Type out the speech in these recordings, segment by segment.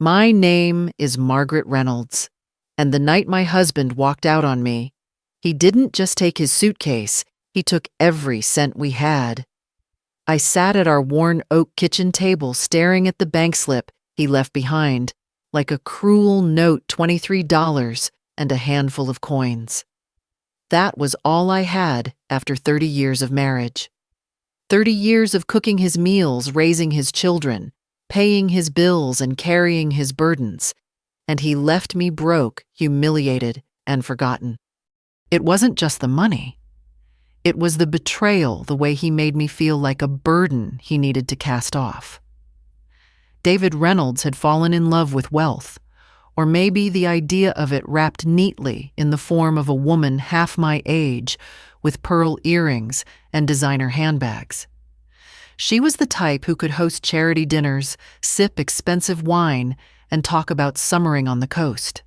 My name is Margaret Reynolds, and the night my husband walked out on me, he didn't just take his suitcase, he took every cent we had. I sat at our worn oak kitchen table staring at the bank slip he left behind, like a cruel note, $23 and a handful of coins. That was all I had after 30 years of marriage. 30 years of cooking his meals, raising his children, paying his bills and carrying his burdens, and he left me broke, humiliated, and forgotten. It wasn't just the money. It was the betrayal, the way he made me feel like a burden he needed to cast off. David Reynolds had fallen in love with wealth, or maybe the idea of it wrapped neatly in the form of a woman half my age with pearl earrings and designer handbags. She was the type who could host charity dinners, sip expensive wine, and talk about summering on the coast.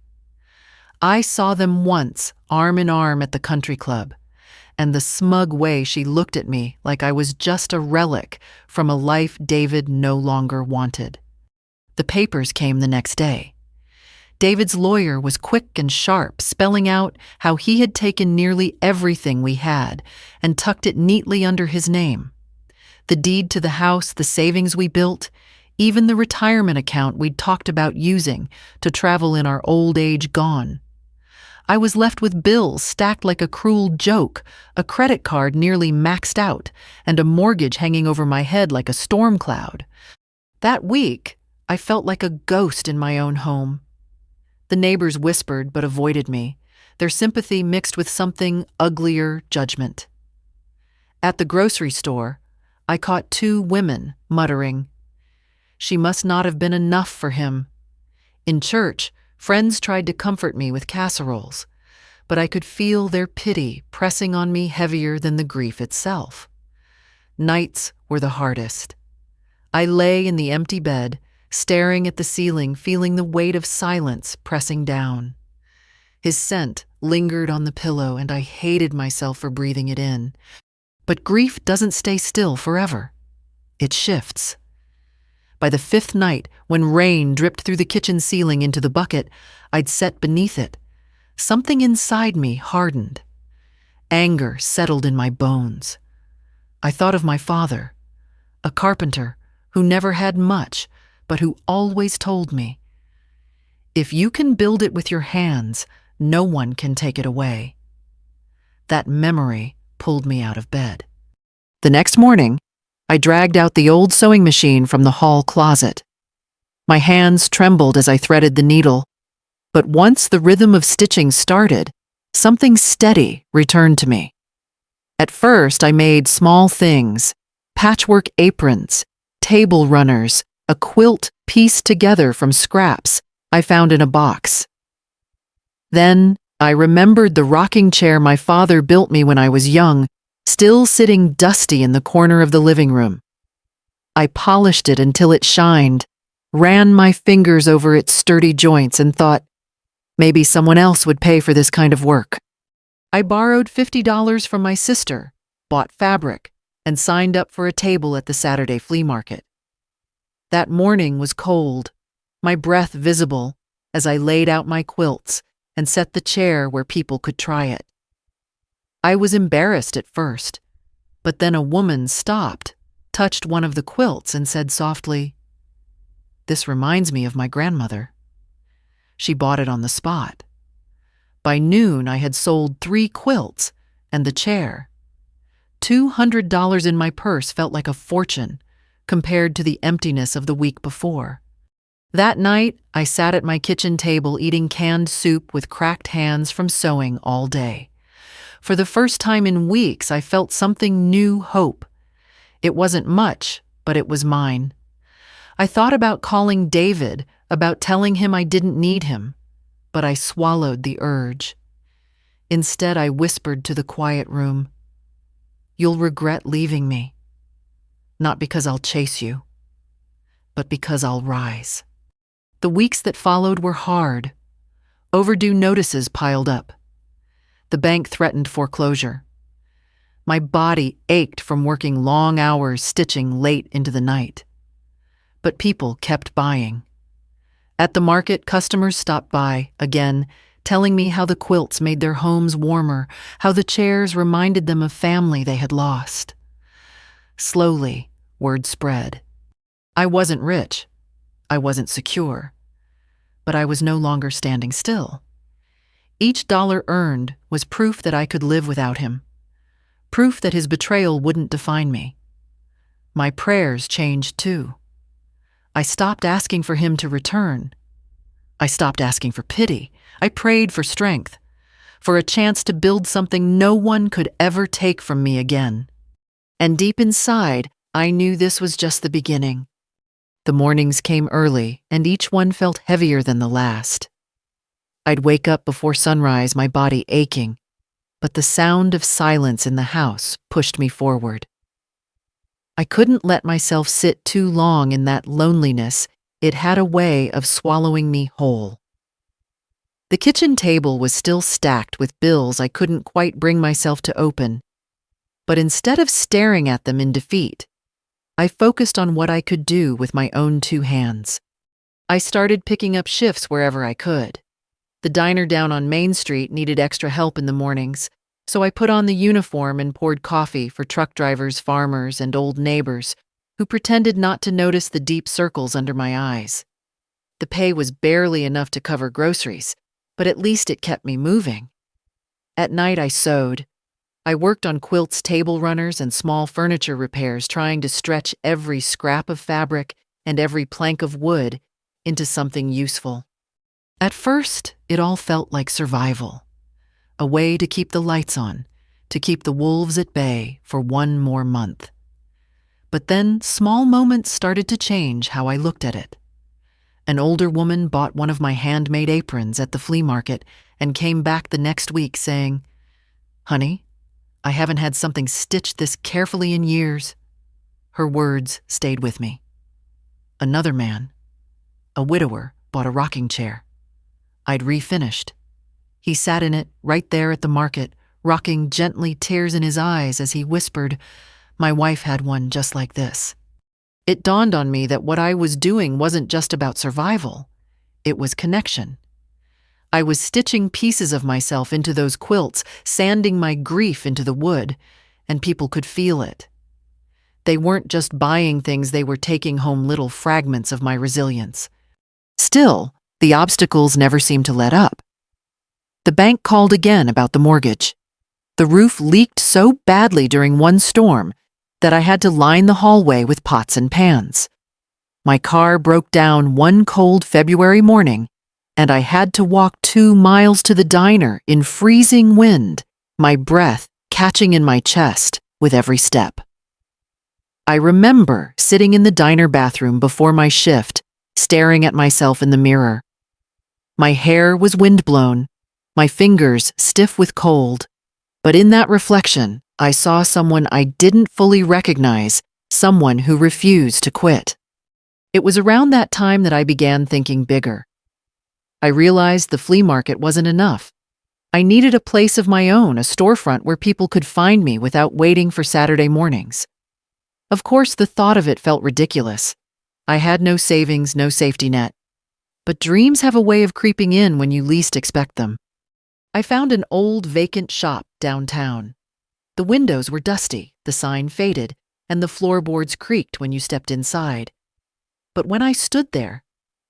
I saw them once, arm in arm at the country club, and the smug way she looked at me like I was just a relic from a life David no longer wanted. The papers came the next day. David's lawyer was quick and sharp, spelling out how he had taken nearly everything we had and tucked it neatly under his name. The deed to the house, the savings we built, even the retirement account we'd talked about using to travel in our old age gone. I was left with bills stacked like a cruel joke, a credit card nearly maxed out, and a mortgage hanging over my head like a storm cloud. That week, I felt like a ghost in my own home. The neighbors whispered but avoided me, their sympathy mixed with something uglier, judgment. At the grocery store, I caught two women muttering, "She must not have been enough for him." In church, friends tried to comfort me with casseroles, but I could feel their pity pressing on me heavier than the grief itself. Nights were the hardest. I lay in the empty bed, staring at the ceiling, feeling the weight of silence pressing down. His scent lingered on the pillow, and I hated myself for breathing it in. But grief doesn't stay still forever. It shifts. By the fifth night, when rain dripped through the kitchen ceiling into the bucket I'd set beneath it, something inside me hardened. Anger settled in my bones. I thought of my father, a carpenter who never had much, but who always told me, "If you can build it with your hands, no one can take it away." That memory pulled me out of bed. The next morning, I dragged out the old sewing machine from the hall closet. My hands trembled as I threaded the needle, but once the rhythm of stitching started, something steady returned to me. At first, I made small things, patchwork aprons, table runners, a quilt pieced together from scraps I found in a box. Then I remembered the rocking chair my father built me when I was young, still sitting dusty in the corner of the living room. I polished it until it shined, ran my fingers over its sturdy joints, and thought, maybe someone else would pay for this kind of work. I borrowed $50 from my sister, bought fabric, and signed up for a table at the Saturday flea market. That morning was cold, my breath visible as I laid out my quilts and set the chair where people could try it. I was embarrassed at first, but then a woman stopped, touched one of the quilts, and said softly, "This reminds me of my grandmother." She bought it on the spot. By noon, I had sold 3 quilts and the chair. $200 in my purse felt like a fortune compared to the emptiness of the week before. That night, I sat at my kitchen table eating canned soup with cracked hands from sewing all day. For the first time in weeks, I felt something new hope. It wasn't much, but it was mine. I thought about calling David, about telling him I didn't need him, but I swallowed the urge. Instead, I whispered to the quiet room, "You'll regret leaving me. Not because I'll chase you, but because I'll rise." The weeks that followed were hard. Overdue notices piled up. The bank threatened foreclosure. My body ached from working long hours stitching late into the night. But people kept buying. At the market, customers stopped by, again, telling me how the quilts made their homes warmer, how the chairs reminded them of family they had lost. Slowly, word spread. I wasn't rich. I wasn't secure. But I was no longer standing still. Each dollar earned was proof that I could live without him. Proof that his betrayal wouldn't define me. My prayers changed too. I stopped asking for him to return. I stopped asking for pity. I prayed for strength, for a chance to build something no one could ever take from me again. And deep inside, I knew this was just the beginning. The mornings came early, and each one felt heavier than the last. I'd wake up before sunrise, my body aching, but the sound of silence in the house pushed me forward. I couldn't let myself sit too long in that loneliness. It had a way of swallowing me whole. The kitchen table was still stacked with bills I couldn't quite bring myself to open. But instead of staring at them in defeat, I focused on what I could do with my own two hands. I started picking up shifts wherever I could. The diner down on Main Street needed extra help in the mornings, so I put on the uniform and poured coffee for truck drivers, farmers, and old neighbors who pretended not to notice the deep circles under my eyes. The pay was barely enough to cover groceries, but at least it kept me moving. At night I sewed. I worked on quilts, table runners, and small furniture repairs, trying to stretch every scrap of fabric and every plank of wood into something useful. At first, it all felt like survival, a way to keep the lights on, to keep the wolves at bay for one more month. But then small moments started to change how I looked at it. An older woman bought one of my handmade aprons at the flea market and came back the next week saying, "Honey, I haven't had something stitched this carefully in years." Her words stayed with me. Another man, a widower, bought a rocking chair. I'd refinished. He sat in it right there at the market, rocking gently, tears in his eyes as he whispered, "My wife had one just like this." It dawned on me that what I was doing wasn't just about survival. It was connection. I was stitching pieces of myself into those quilts, sanding my grief into the wood, and people could feel it. They weren't just buying things, they were taking home little fragments of my resilience. Still, the obstacles never seemed to let up. The bank called again about the mortgage. The roof leaked so badly during one storm that I had to line the hallway with pots and pans. My car broke down one cold February morning, and I had to walk 2 miles to the diner in freezing wind, my breath catching in my chest with every step. I remember sitting in the diner bathroom before my shift, staring at myself in the mirror. My hair was windblown, my fingers stiff with cold, but in that reflection, I saw someone I didn't fully recognize, someone who refused to quit. It was around that time that I began thinking bigger. I realized the flea market wasn't enough. I needed a place of my own, a storefront where people could find me without waiting for Saturday mornings. Of course, the thought of it felt ridiculous. I had no savings, no safety net. But dreams have a way of creeping in when you least expect them. I found an old vacant shop downtown. The windows were dusty, the sign faded, and the floorboards creaked when you stepped inside. But when I stood there,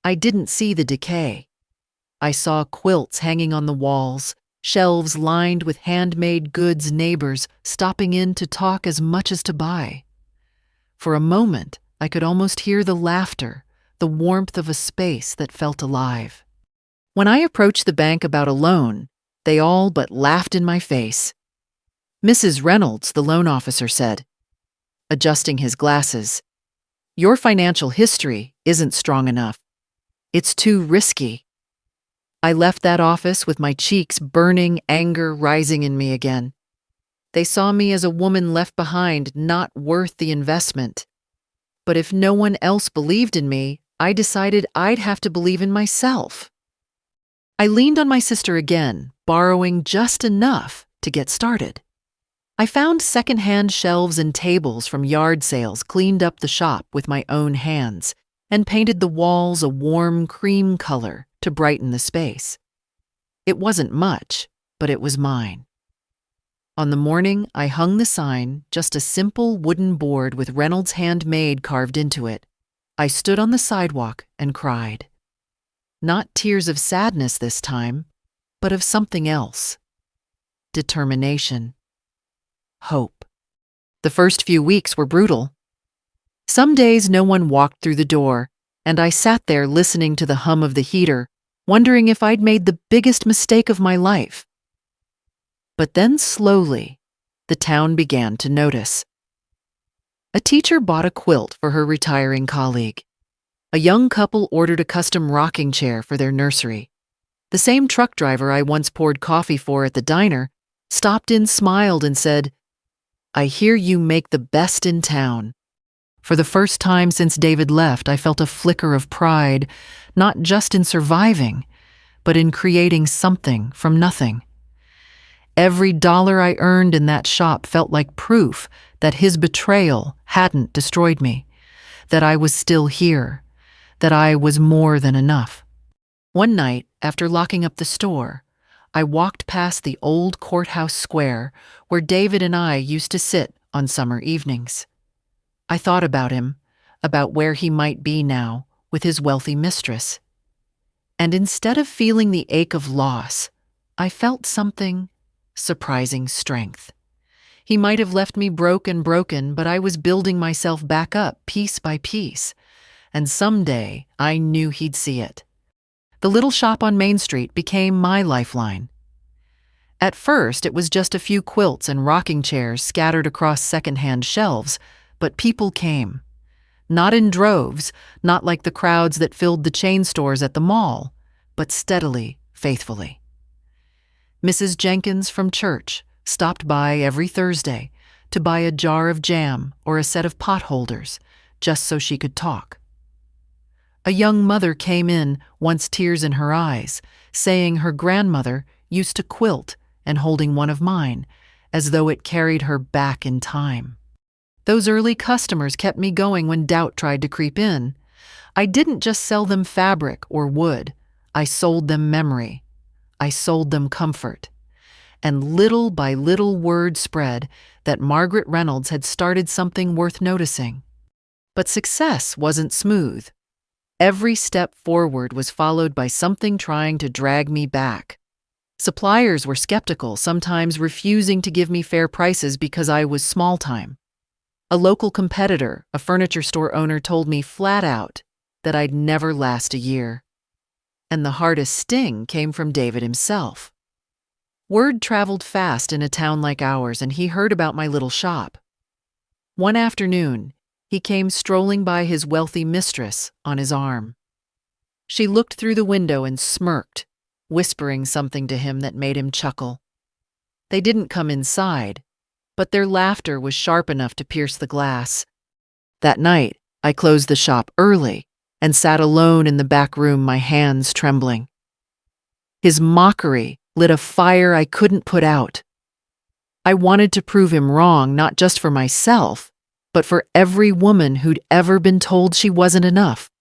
I didn't see the decay. I saw quilts hanging on the walls, shelves lined with handmade goods, neighbors stopping in to talk as much as to buy. For a moment, I could almost hear the laughter, the warmth of a space that felt alive. When I approached the bank about a loan, they all but laughed in my face. "Mrs. Reynolds," the loan officer said, adjusting his glasses, "your financial history isn't strong enough. It's too risky." I left that office with my cheeks burning, anger rising in me again. They saw me as a woman left behind, not worth the investment. But if no one else believed in me, I decided I'd have to believe in myself. I leaned on my sister again, borrowing just enough to get started. I found secondhand shelves and tables from yard sales, cleaned up the shop with my own hands, and painted the walls a warm cream color to brighten the space. It wasn't much, but it was mine. On the morning I hung the sign, just a simple wooden board with Reynolds Handmade carved into it, I stood on the sidewalk and cried. Not tears of sadness this time, but of something else. Determination. Hope. The first few weeks were brutal. Some days no one walked through the door, and I sat there listening to the hum of the heater, wondering if I'd made the biggest mistake of my life. But then slowly, the town began to notice. A teacher bought a quilt for her retiring colleague. A young couple ordered a custom rocking chair for their nursery. The same truck driver I once poured coffee for at the diner stopped in, smiled, and said, "I hear you make the best in town." For the first time since David left, I felt a flicker of pride, not just in surviving, but in creating something from nothing. Every dollar I earned in that shop felt like proof that his betrayal hadn't destroyed me, that I was still here, that I was more than enough. One night, after locking up the store, I walked past the old courthouse square where David and I used to sit on summer evenings. I thought about him, about where he might be now with his wealthy mistress. And instead of feeling the ache of loss, I felt something, surprising strength. He might have left me broken, but I was building myself back up piece by piece, and someday I knew he'd see it. The little shop on Main Street became my lifeline. At first, it was just a few quilts and rocking chairs scattered across secondhand shelves, but people came. Not in droves, not like the crowds that filled the chain stores at the mall, but steadily, faithfully. Mrs. Jenkins from church stopped by every Thursday to buy a jar of jam or a set of pot holders, just so she could talk. A young mother came in, once tears in her eyes, saying her grandmother used to quilt and holding one of mine, as though it carried her back in time. Those early customers kept me going when doubt tried to creep in. I didn't just sell them fabric or wood. I sold them memory. I sold them comfort. And little by little word spread that Margaret Reynolds had started something worth noticing. But success wasn't smooth. Every step forward was followed by something trying to drag me back. Suppliers were skeptical, sometimes refusing to give me fair prices because I was small-time. A local competitor, a furniture store owner, told me flat out that I'd never last a year. And the hardest sting came from David himself. Word traveled fast in a town like ours, and he heard about my little shop. One afternoon, he came strolling by his wealthy mistress on his arm. She looked through the window and smirked, whispering something to him that made him chuckle. They didn't come inside, but their laughter was sharp enough to pierce the glass. That night, I closed the shop early and sat alone in the back room, my hands trembling. His mockery lit a fire I couldn't put out. I wanted to prove him wrong, not just for myself, but for every woman who'd ever been told she wasn't enough.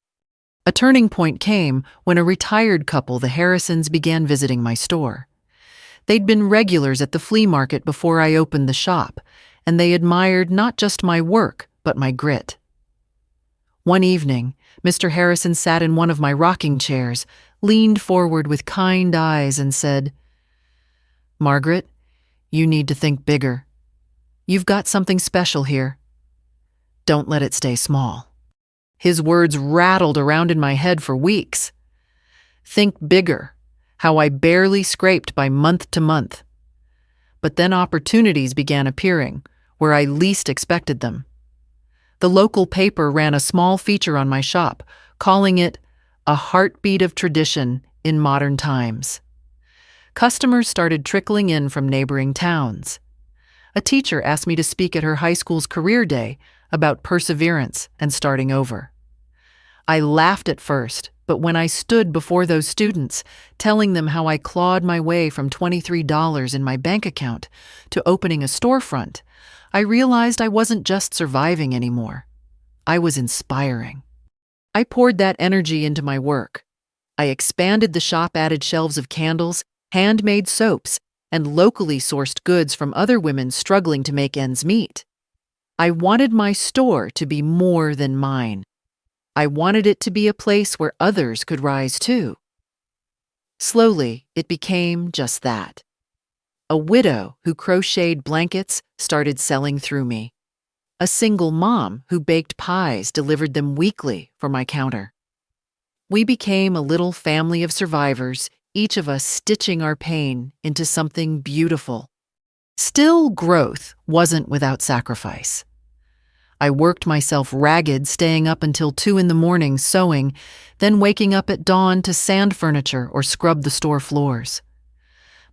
A turning point came when a retired couple, the Harrisons, began visiting my store. They'd been regulars at the flea market before I opened the shop, and they admired not just my work, but my grit. One evening, Mr. Harrison sat in one of my rocking chairs, leaned forward with kind eyes, and said, "Margaret, you need to think bigger. You've got something special here. Don't let it stay small." His words rattled around in my head for weeks. Think bigger, how I barely scraped by month to month. But then opportunities began appearing, where I least expected them. The local paper ran a small feature on my shop, calling it "A Heartbeat of Tradition in Modern Times." Customers started trickling in from neighboring towns. A teacher asked me to speak at her high school's career day about perseverance and starting over. I laughed at first, but when I stood before those students, telling them how I clawed my way from $23 in my bank account to opening a storefront, I realized I wasn't just surviving anymore. I was inspiring. I poured that energy into my work. I expanded the shop, added shelves of candles, handmade soaps, and locally sourced goods from other women struggling to make ends meet. I wanted my store to be more than mine. I wanted it to be a place where others could rise too. Slowly, it became just that. A widow who crocheted blankets started selling through me. A single mom who baked pies delivered them weekly for my counter. We became a little family of survivors, each of us stitching our pain into something beautiful. Still, growth wasn't without sacrifice. I worked myself ragged, staying up until 2 in the morning sewing, then waking up at dawn to sand furniture or scrub the store floors.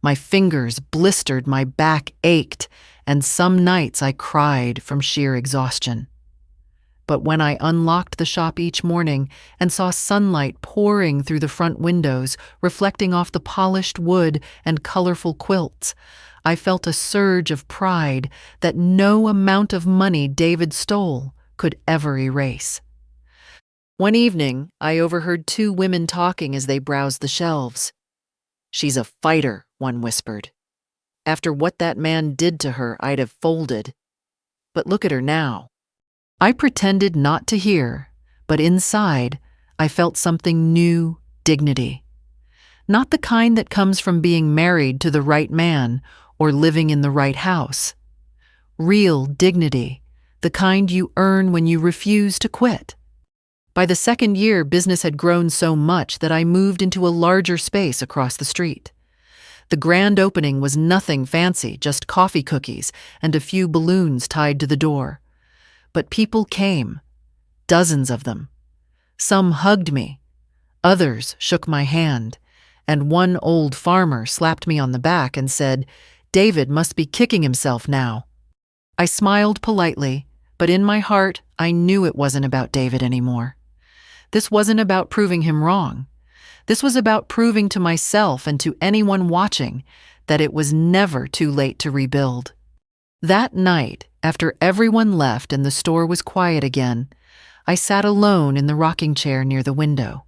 My fingers blistered, my back ached, and some nights I cried from sheer exhaustion. But when I unlocked the shop each morning and saw sunlight pouring through the front windows, reflecting off the polished wood and colorful quilts, I felt a surge of pride that no amount of money David stole could ever erase. One evening, I overheard 2 women talking as they browsed the shelves. "She's a fighter," one whispered. "After what that man did to her, I'd have folded. But look at her now." I pretended not to hear, but inside, I felt something new: dignity. Not the kind that comes from being married to the right man or living in the right house. Real dignity, the kind you earn when you refuse to quit. By the second year, business had grown so much that I moved into a larger space across the street. The grand opening was nothing fancy, just coffee cookies and a few balloons tied to the door. But people came, dozens of them. Some hugged me, others shook my hand, and one old farmer slapped me on the back and said, "David must be kicking himself now." I smiled politely, but in my heart, I knew it wasn't about David anymore. This wasn't about proving him wrong. This was about proving to myself and to anyone watching that it was never too late to rebuild. That night, after everyone left and the store was quiet again, I sat alone in the rocking chair near the window.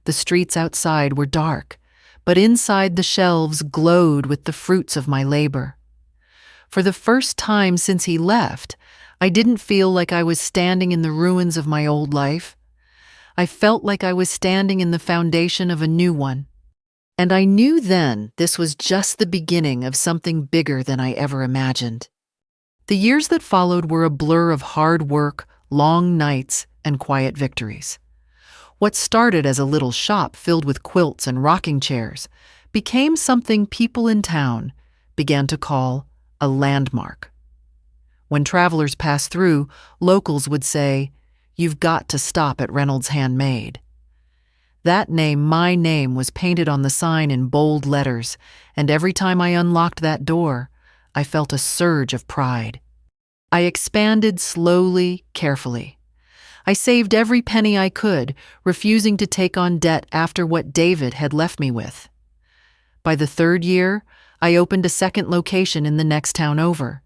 The streets outside were dark, but inside the shelves glowed with the fruits of my labor. For the first time since he left, I didn't feel like I was standing in the ruins of my old life. I felt like I was standing in the foundation of a new one. And I knew then this was just the beginning of something bigger than I ever imagined. The years that followed were a blur of hard work, long nights, and quiet victories. What started as a little shop filled with quilts and rocking chairs became something people in town began to call a landmark. When travelers passed through, locals would say, "You've got to stop at Reynolds Handmade." That name, my name, was painted on the sign in bold letters, and every time I unlocked that door, I felt a surge of pride. I expanded slowly, carefully. I saved every penny I could, refusing to take on debt after what David had left me with. By the 3rd year, I opened a second location in the next town over.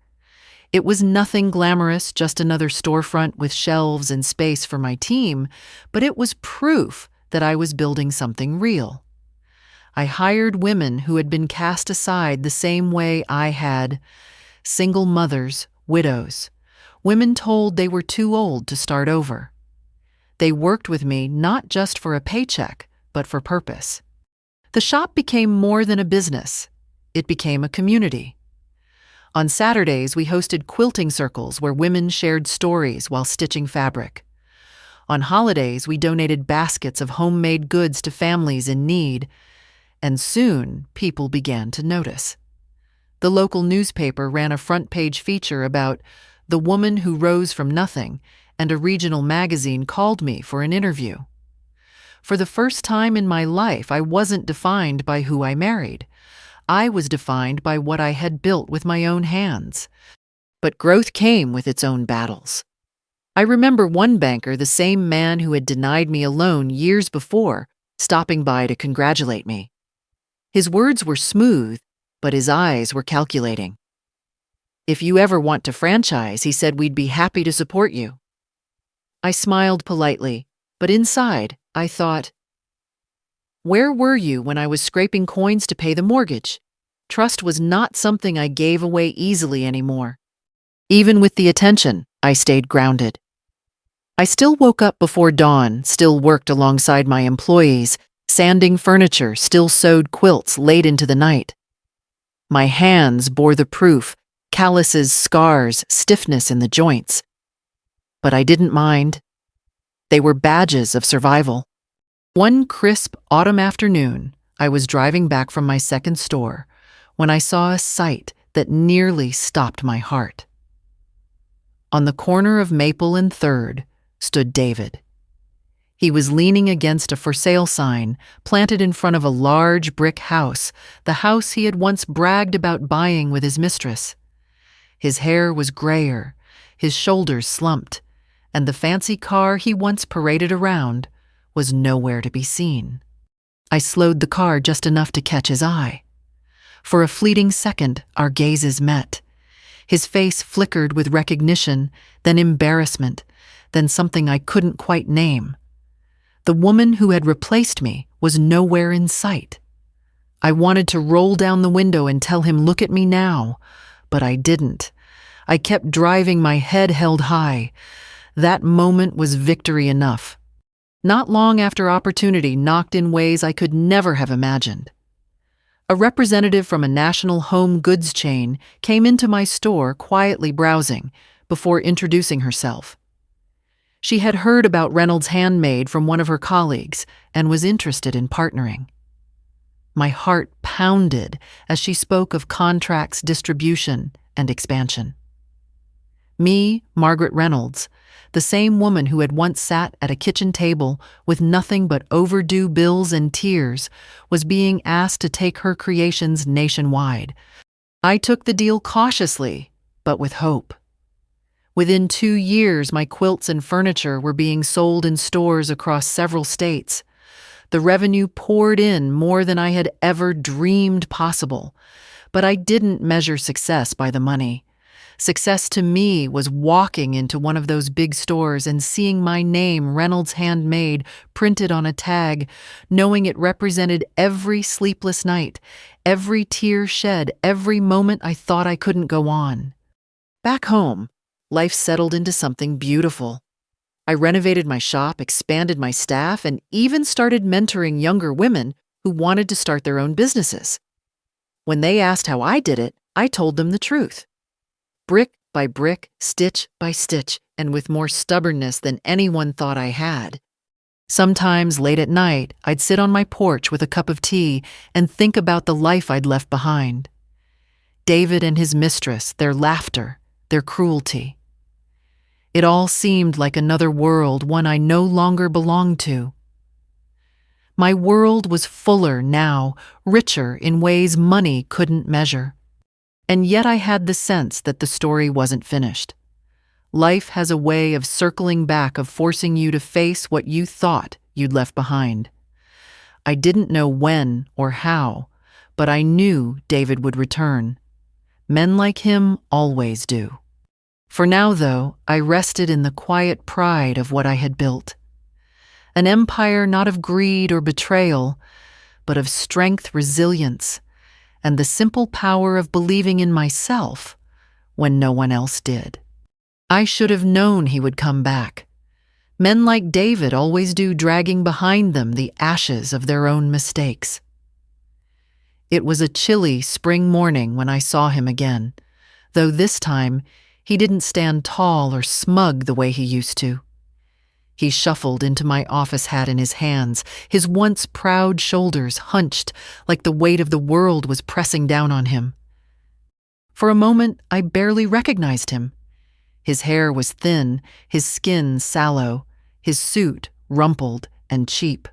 It was nothing glamorous, just another storefront with shelves and space for my team, but it was proof that I was building something real. I hired women who had been cast aside the same way I had: single mothers, widows, women told they were too old to start over. They worked with me not just for a paycheck, but for purpose. The shop became more than a business. It became a community. On Saturdays, we hosted quilting circles where women shared stories while stitching fabric. On holidays, we donated baskets of homemade goods to families in need, and soon people began to notice. The local newspaper ran a front-page feature about the woman who rose from nothing, and a regional magazine called me for an interview. For the first time in my life, I wasn't defined by who I married. I was defined by what I had built with my own hands. But growth came with its own battles. I remember one banker, the same man who had denied me a loan years before, stopping by to congratulate me. His words were smooth, but his eyes were calculating. "If you ever want to franchise," he said, "we'd be happy to support you." I smiled politely, But inside, I thought, where were you when I was scraping coins to pay the mortgage? Trust was not something I gave away easily anymore. Even with the attention, I stayed grounded. I still woke up before dawn, still worked alongside my employees, sanding furniture, still sewed quilts late into the night. My hands bore the proof, calluses, scars, stiffness in the joints. But I didn't mind. They were badges of survival. One crisp autumn afternoon, I was driving back from my second store when I saw a sight that nearly stopped my heart. On the corner of Maple and 3rd stood David. He was leaning against a for sale sign planted in front of a large brick house, the house he had once bragged about buying with his mistress. His hair was grayer, his shoulders slumped, and the fancy car he once paraded around was nowhere to be seen. I slowed the car just enough to catch his eye. For a fleeting second, our gazes met. His face flickered with recognition, then embarrassment, then something I couldn't quite name. The woman who had replaced me was nowhere in sight. I wanted to roll down the window and tell him, "Look at me now," but I didn't. I kept driving, my head held high. That moment was victory enough. Not long after, opportunity knocked in ways I could never have imagined. A representative from a national home goods chain came into my store quietly browsing before introducing herself. She had heard about Reynolds Handmade from one of her colleagues and was interested in partnering. My heart pounded as she spoke of contracts, distribution, and expansion. Me, Margaret Reynolds, the same woman who had once sat at a kitchen table with nothing but overdue bills and tears, was being asked to take her creations nationwide. I took the deal cautiously, but with hope. Within 2 years, my quilts and furniture were being sold in stores across several states. The revenue poured in more than I had ever dreamed possible. But I didn't measure success by the money. Success to me was walking into one of those big stores and seeing my name, Reynolds Handmade, printed on a tag, knowing it represented every sleepless night, every tear shed, every moment I thought I couldn't go on. Back home, life settled into something beautiful. I renovated my shop, expanded my staff, and even started mentoring younger women who wanted to start their own businesses. When they asked how I did it, I told them the truth. Brick by brick, stitch by stitch, and with more stubbornness than anyone thought I had. Sometimes late at night, I'd sit on my porch with a cup of tea and think about the life I'd left behind. David and his mistress, their laughter, their cruelty. It all seemed like another world, one I no longer belonged to. My world was fuller now, richer in ways money couldn't measure. And yet I had the sense that the story wasn't finished. Life has a way of circling back, of forcing you to face what you thought you'd left behind. I didn't know when or how, but I knew David would return. Men like him always do. For now, though, I rested in the quiet pride of what I had built. An empire not of greed or betrayal, but of strength, resilience, and the simple power of believing in myself when no one else did. I should have known he would come back. Men like David always do, dragging behind them the ashes of their own mistakes. It was a chilly spring morning when I saw him again, though this time he didn't stand tall or smug the way he used to. He shuffled into my office hat in his hands, his once proud shoulders hunched like the weight of the world was pressing down on him. For a moment, I barely recognized him. His hair was thin, his skin sallow, his suit rumpled and cheap.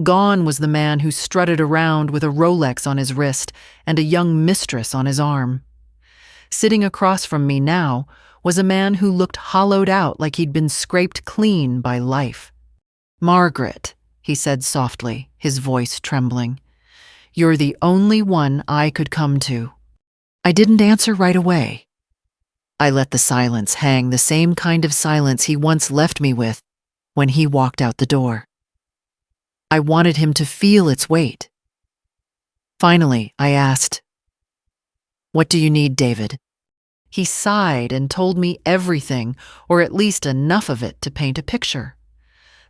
Gone was the man who strutted around with a Rolex on his wrist and a young mistress on his arm. Sitting across from me now was a man who looked hollowed out, like he'd been scraped clean by life. "Margaret," he said softly, his voice trembling, "you're the only one I could come to." I didn't answer right away. I let the silence hang, the same kind of silence he once left me with, when he walked out the door. I wanted him to feel its weight. Finally, I asked, "What do you need, David?" He sighed and told me everything, or at least enough of it to paint a picture.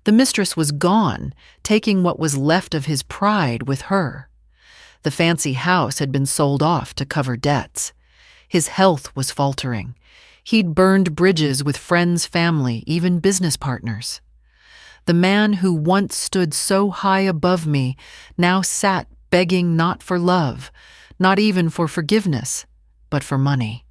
The mistress was gone, taking what was left of his pride with her. The fancy house had been sold off to cover debts. His health was faltering. He'd burned bridges with friends, family, even business partners. The man who once stood so high above me now sat begging not for love, not even for forgiveness, but for money.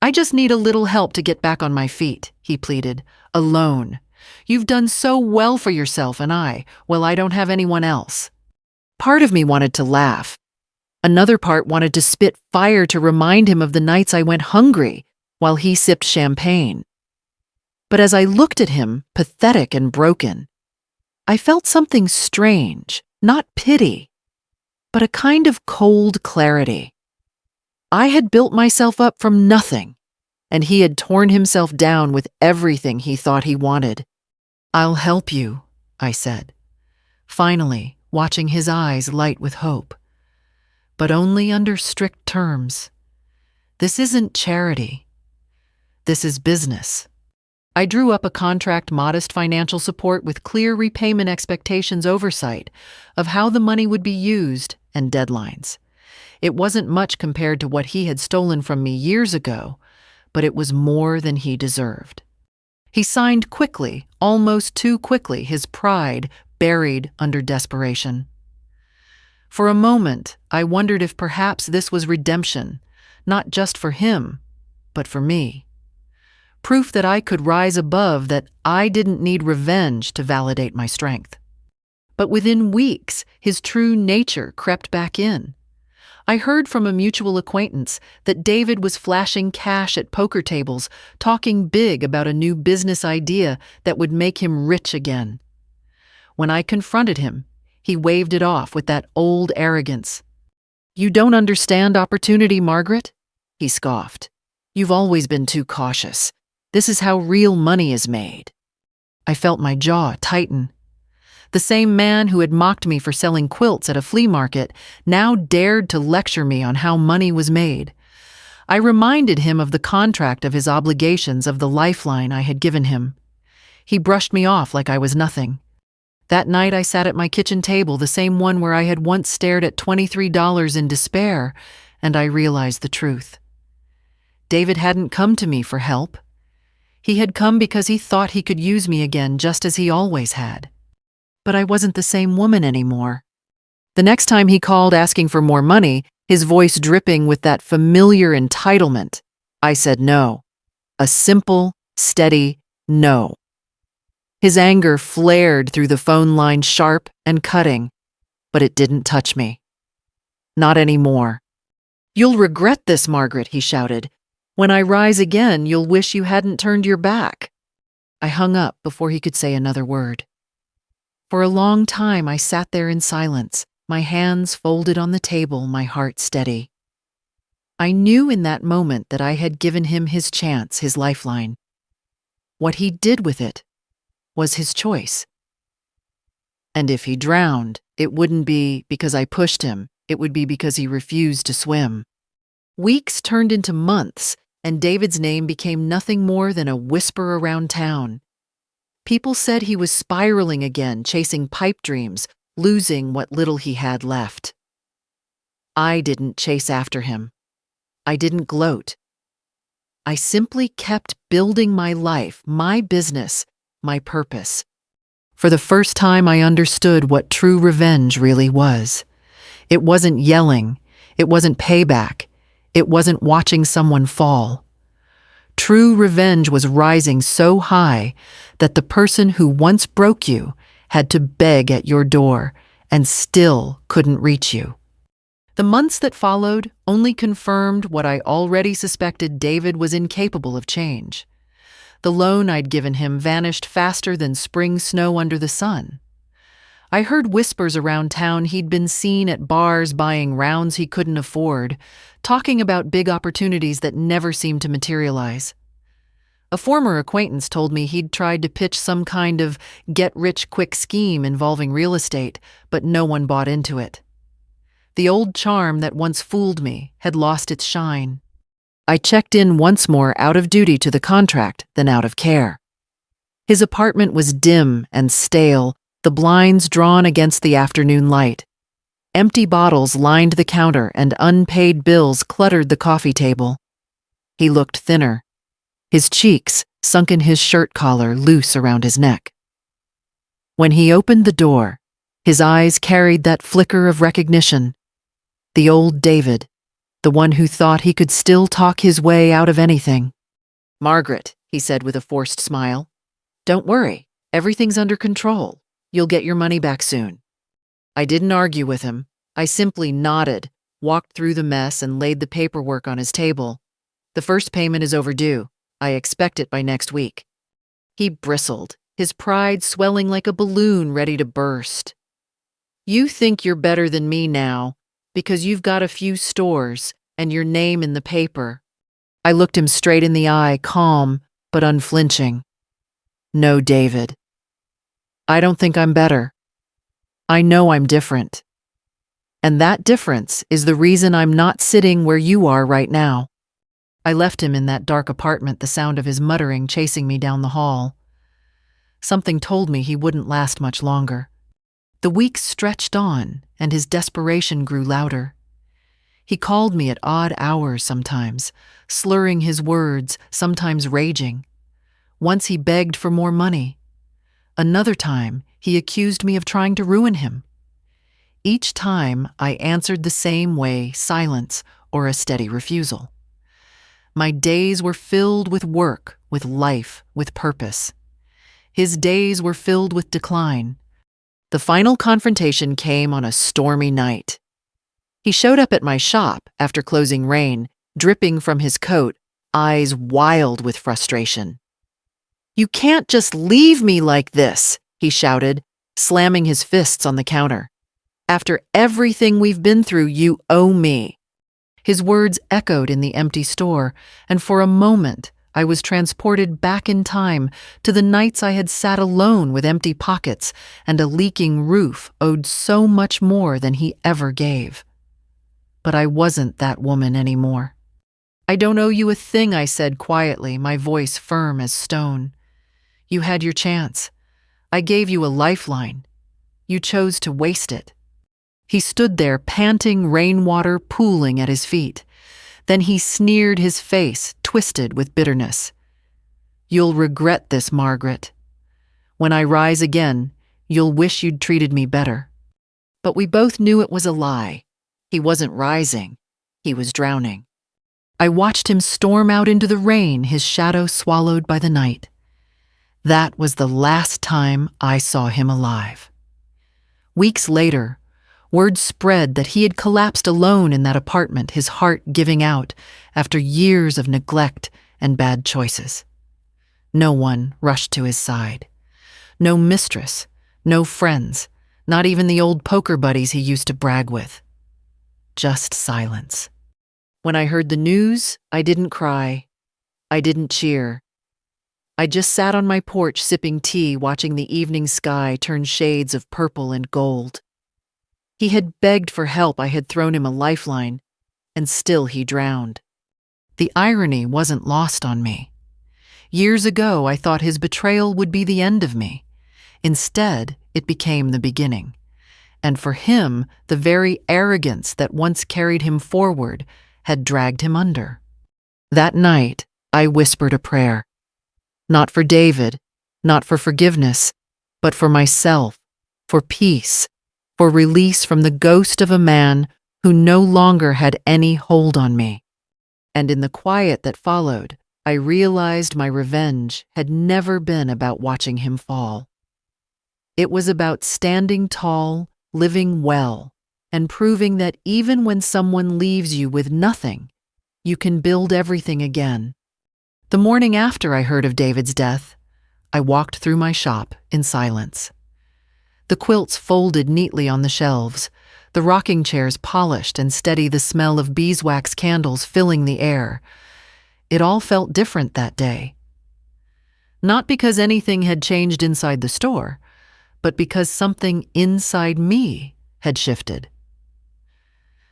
"I just need a little help to get back on my feet," he pleaded. "Alone. You've done so well for yourself and I don't have anyone else." Part of me wanted to laugh. Another part wanted to spit fire to remind him of the nights I went hungry while he sipped champagne. But as I looked at him, pathetic and broken, I felt something strange, not pity, but a kind of cold clarity. I had built myself up from nothing, and he had torn himself down with everything he thought he wanted. "I'll help you," I said, finally watching his eyes light with hope. "But only under strict terms. This isn't charity. This is business." I drew up a contract, modest financial support with clear repayment expectations, oversight of how the money would be used, and deadlines. It wasn't much compared to what he had stolen from me years ago, but it was more than he deserved. He signed quickly, almost too quickly, his pride buried under desperation. For a moment, I wondered if perhaps this was redemption, not just for him, but for me. Proof that I could rise above, that I didn't need revenge to validate my strength. But within weeks, his true nature crept back in. I heard from a mutual acquaintance that David was flashing cash at poker tables, talking big about a new business idea that would make him rich again. When I confronted him, he waved it off with that old arrogance. "You don't understand opportunity, Margaret," he scoffed. "You've always been too cautious. This is how real money is made." I felt my jaw tighten. The same man who had mocked me for selling quilts at a flea market now dared to lecture me on how money was made. I reminded him of the contract, of his obligations, of the lifeline I had given him. He brushed me off like I was nothing. That night I sat at my kitchen table, the same one where I had once stared at $23 in despair, and I realized the truth. David hadn't come to me for help. He had come because he thought he could use me again, just as he always had. But I wasn't the same woman anymore. The next time he called asking for more money, his voice dripping with that familiar entitlement, I said no. A simple, steady no. His anger flared through the phone line, sharp and cutting, but it didn't touch me. Not anymore. "You'll regret this, Margaret," he shouted. "When I rise again, you'll wish you hadn't turned your back." I hung up before he could say another word. For a long time I sat there in silence, my hands folded on the table, my heart steady. I knew in that moment that I had given him his chance, his lifeline. What he did with it was his choice. And if he drowned, it wouldn't be because I pushed him, it would be because he refused to swim. Weeks turned into months, and David's name became nothing more than a whisper around town. People said he was spiraling again, chasing pipe dreams, losing what little he had left. I didn't chase after him. I didn't gloat. I simply kept building my life, my business, my purpose. For the first time, I understood what true revenge really was. It wasn't yelling. It wasn't payback. It wasn't watching someone fall. True revenge was rising so high that the person who once broke you had to beg at your door and still couldn't reach you. The months that followed only confirmed what I already suspected: David was incapable of change. The loan I'd given him vanished faster than spring snow under the sun. I heard whispers around town he'd been seen at bars buying rounds he couldn't afford, talking about big opportunities that never seemed to materialize. A former acquaintance told me he'd tried to pitch some kind of get-rich-quick scheme involving real estate, but no one bought into it. The old charm that once fooled me had lost its shine. I checked in once more out of duty to the contract than out of care. His apartment was dim and stale, the blinds drawn against the afternoon light. Empty bottles lined the counter and unpaid bills cluttered the coffee table. He looked thinner, his cheeks sunk in his shirt collar loose around his neck. When he opened the door, his eyes carried that flicker of recognition. The old David, the one who thought he could still talk his way out of anything. "Margaret," he said with a forced smile, "don't worry, everything's under control. You'll get your money back soon." I didn't argue with him. I simply nodded, walked through the mess, and laid the paperwork on his table. "The first payment is overdue. I expect it by next week." He bristled, his pride swelling like a balloon ready to burst. "You think you're better than me now, because you've got a few stores and your name in the paper." I looked him straight in the eye, calm but unflinching. "No, David. I don't think I'm better. I know I'm different. And that difference is the reason I'm not sitting where you are right now." I left him in that dark apartment, the sound of his muttering chasing me down the hall. Something told me he wouldn't last much longer. The weeks stretched on, and his desperation grew louder. He called me at odd hours sometimes, slurring his words, sometimes raging. Once he begged for more money. Another time, he accused me of trying to ruin him. Each time, I answered the same way, silence or a steady refusal. My days were filled with work, with life, with purpose. His days were filled with decline. The final confrontation came on a stormy night. He showed up at my shop after closing rain, dripping from his coat, eyes wild with frustration. "You can't just leave me like this," he shouted, slamming his fists on the counter. "After everything we've been through, you owe me." His words echoed in the empty store, and for a moment I was transported back in time to the nights I had sat alone with empty pockets and a leaking roof owed so much more than he ever gave. But I wasn't that woman anymore. "I don't owe you a thing," I said quietly, my voice firm as stone. "You had your chance. I gave you a lifeline. You chose to waste it." He stood there, panting, rainwater pooling at his feet. Then he sneered, his face twisted with bitterness. "You'll regret this, Margaret. When I rise again, you'll wish you'd treated me better." But we both knew it was a lie. He wasn't rising. He was drowning. I watched him storm out into the rain, his shadow swallowed by the night. That was the last time I saw him alive. Weeks later, word spread that he had collapsed alone in that apartment, his heart giving out after years of neglect and bad choices. No one rushed to his side. No mistress, no friends, not even the old poker buddies he used to brag with. Just silence. When I heard the news, I didn't cry. I didn't cheer. I just sat on my porch sipping tea, watching the evening sky turn shades of purple and gold. He had begged for help. I had thrown him a lifeline, and still he drowned. The irony wasn't lost on me. Years ago, I thought his betrayal would be the end of me. Instead, it became the beginning. And for him, the very arrogance that once carried him forward had dragged him under. That night, I whispered a prayer. Not for David, not for forgiveness, but for myself, for peace, for release from the ghost of a man who no longer had any hold on me. And in the quiet that followed, I realized my revenge had never been about watching him fall. It was about standing tall, living well, and proving that even when someone leaves you with nothing, you can build everything again. The morning after I heard of David's death, I walked through my shop in silence. The quilts folded neatly on the shelves, the rocking chairs polished and steady, the smell of beeswax candles filling the air. It all felt different that day. Not because anything had changed inside the store, but because something inside me had shifted.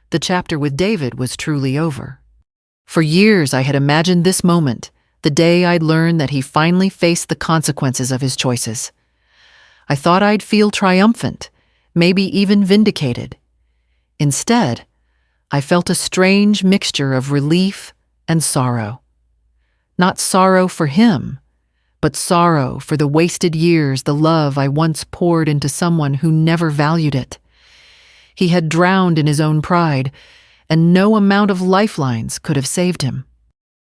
The chapter with David was truly over. For years I had imagined this moment, the day I'd learn that he finally faced the consequences of his choices. I thought I'd feel triumphant, maybe even vindicated. Instead, I felt a strange mixture of relief and sorrow. Not sorrow for him, but sorrow for the wasted years, the love I once poured into someone who never valued it. He had drowned in his own pride, and no amount of lifelines could have saved him.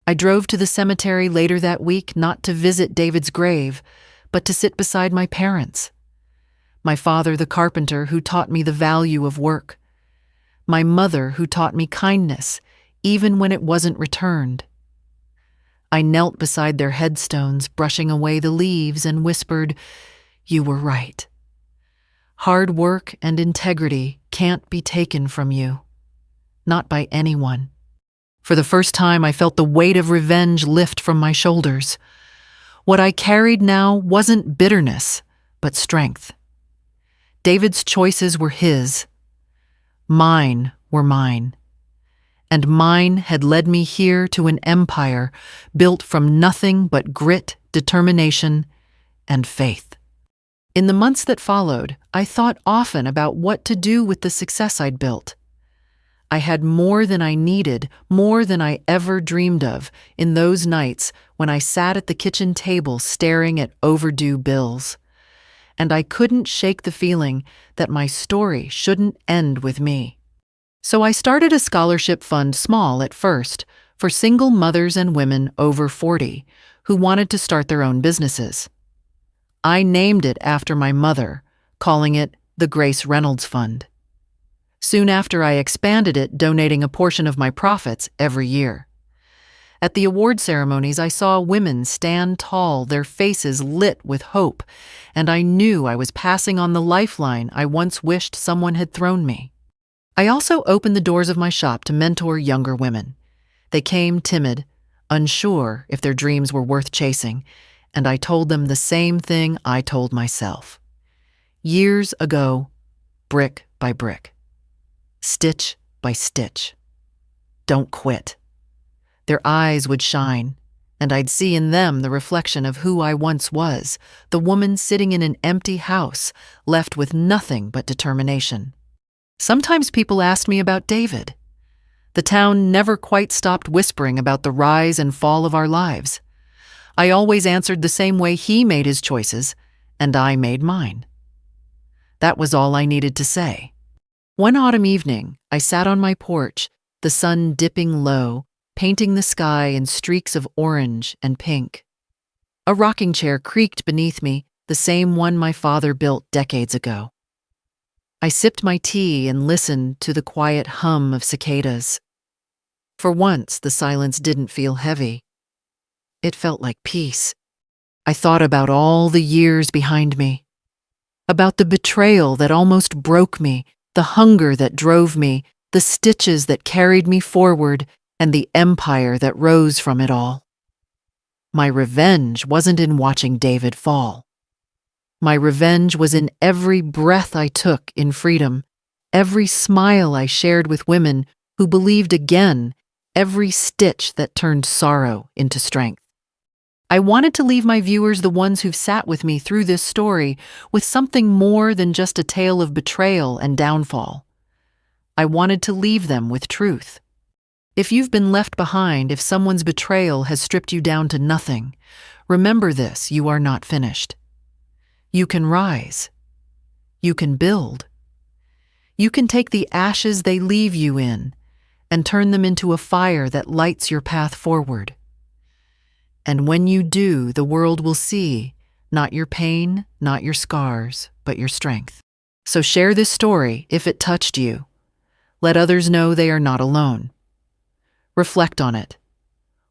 I drove to the cemetery later that week not to visit David's grave, but to sit beside my parents. My father, the carpenter, who taught me the value of work. My mother, who taught me kindness, even when it wasn't returned. I knelt beside their headstones, brushing away the leaves, and whispered, "You were right. Hard work and integrity can't be taken from you. Not by anyone." For the first time, I felt the weight of revenge lift from my shoulders. What I carried now wasn't bitterness, but strength. David's choices were his. Mine were mine. And mine had led me here to an empire built from nothing but grit, determination, and faith. In the months that followed, I thought often about what to do with the success I'd built. I had more than I needed, more than I ever dreamed of, in those nights when I sat at the kitchen table staring at overdue bills. And I couldn't shake the feeling that my story shouldn't end with me. So I started a scholarship fund, small at first, for single mothers and women over 40 who wanted to start their own businesses. I named it after my mother, calling it the Grace Reynolds Fund. Soon after, I expanded it, donating a portion of my profits every year. At the award ceremonies, I saw women stand tall, their faces lit with hope, and I knew I was passing on the lifeline I once wished someone had thrown me. I also opened the doors of my shop to mentor younger women. They came timid, unsure if their dreams were worth chasing, and I told them the same thing I told myself. Years ago, brick by brick, stitch by stitch. Don't quit. Their eyes would shine, and I'd see in them the reflection of who I once was, the woman sitting in an empty house, left with nothing but determination. Sometimes people asked me about David. The town never quite stopped whispering about the rise and fall of our lives. I always answered the same way: he made his choices, and I made mine. That was all I needed to say. One autumn evening, I sat on my porch, the sun dipping low, painting the sky in streaks of orange and pink. A rocking chair creaked beneath me, the same one my father built decades ago. I sipped my tea and listened to the quiet hum of cicadas. For once, the silence didn't feel heavy. It felt like peace. I thought about all the years behind me, about the betrayal that almost broke me, the hunger that drove me, the stitches that carried me forward, and the empire that rose from it all. My revenge wasn't in watching David fall. My revenge was in every breath I took in freedom, every smile I shared with women who believed again, every stitch that turned sorrow into strength. I wanted to leave my viewers, the ones who've sat with me through this story, with something more than just a tale of betrayal and downfall. I wanted to leave them with truth. If you've been left behind, if someone's betrayal has stripped you down to nothing, remember this: you are not finished. You can rise. You can build. You can take the ashes they leave you in and turn them into a fire that lights your path forward. And when you do, the world will see not your pain, not your scars, but your strength. So share this story if it touched you. Let others know they are not alone. Reflect on it.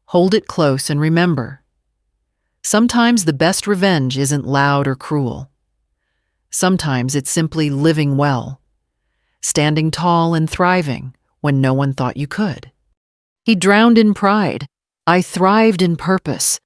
Hold it close and remember, sometimes the best revenge isn't loud or cruel. Sometimes it's simply living well, standing tall and thriving when no one thought you could. He drowned in pride. I thrived in purpose.